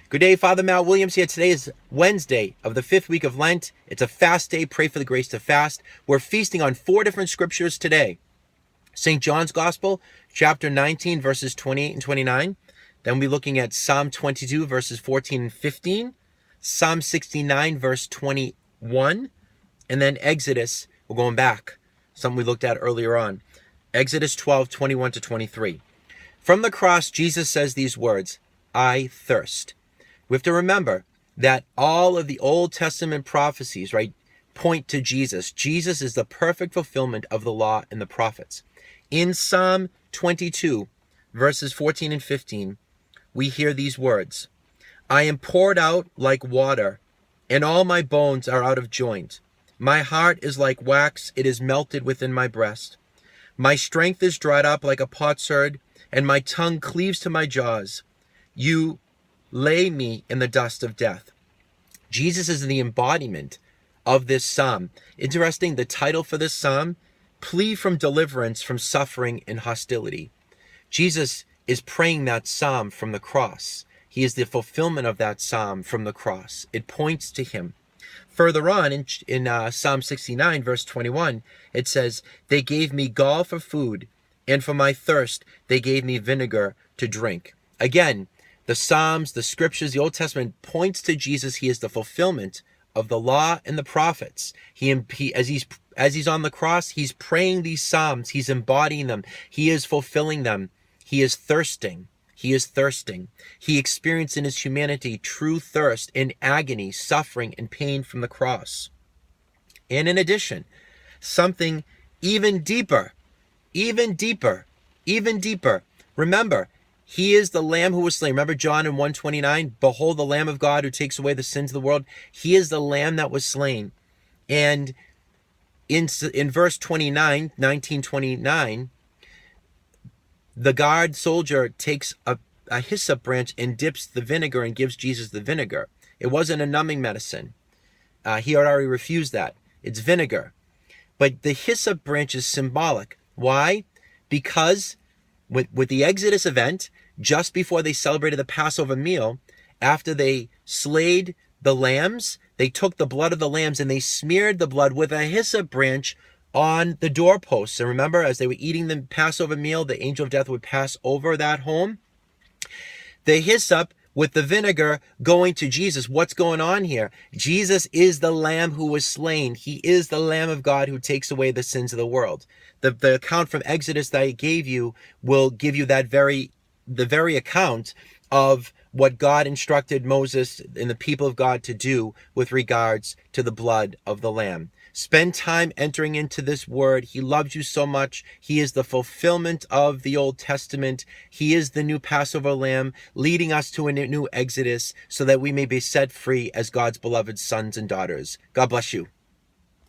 Good day, Father Mal Williams here. Today is Wednesday of the 5th week of Lent. It's a fast day. Pray for the grace to fast. We're feasting on 4 different scriptures today. St. John's Gospel, chapter 19, verses 28 and 29. Then we'll be looking at Psalm 22, verses 14 and 15. Psalm 69, verse 21. And then Exodus, we're going back, something we looked at earlier on. Exodus 12, 21 to 23. From the cross, Jesus says these words, I thirst. We have to remember that all of the Old Testament prophecies, right, point to Jesus. Jesus is the perfect fulfillment of the law and the prophets. In Psalm 22, verses 14 and 15, we hear these words, I am poured out like water, and all my bones are out of joint. My heart is like wax, it is melted within my breast. My strength is dried up like a potsherd, and my tongue cleaves to my jaws. You lay me in the dust of death. Jesus is the embodiment of this psalm. Interesting, the title for this psalm, Plea from Deliverance from Suffering and Hostility. Jesus is praying that psalm from the cross. He is the fulfillment of that psalm from the cross. It points to him. Further on in Psalm 69, verse 21, it says, They gave me gall for food, and for my thirst they gave me vinegar to drink. Again, the Psalms, the Scriptures, the Old Testament points to Jesus. He is the fulfillment of the law and the prophets. As he's on the cross, he's praying these Psalms. He's embodying them. He is fulfilling them. He is thirsting. He is thirsting. He experienced in his humanity true thirst in agony, suffering, and pain from the cross. And in addition, something even deeper. Remember, he is the Lamb who was slain. Remember John in 1:29? Behold the Lamb of God who takes away the sins of the world. He is the Lamb that was slain. And in verse 29, 1929, the guard soldier takes a hyssop branch and dips the vinegar and gives Jesus the vinegar. It wasn't a numbing medicine. He had already refused that. It's vinegar. But the hyssop branch is symbolic. Why? Because with the Exodus event, just before they celebrated the Passover meal, after they slayed the lambs, they took the blood of the lambs and they smeared the blood with a hyssop branch on the doorposts. And remember, as they were eating the Passover meal, the angel of death would pass over that home. The hyssop with the vinegar going to Jesus. What's going on here? Jesus is the Lamb who was slain. He is the Lamb of God who takes away the sins of the world. The account from Exodus that I gave you will give you the very account of what God instructed Moses and the people of God to do with regards to the blood of the Lamb. Spend time entering into this word. He loves you so much. He is the fulfillment of the Old Testament. He is the new Passover Lamb, leading us to a new Exodus so that we may be set free as God's beloved sons and daughters. God bless you.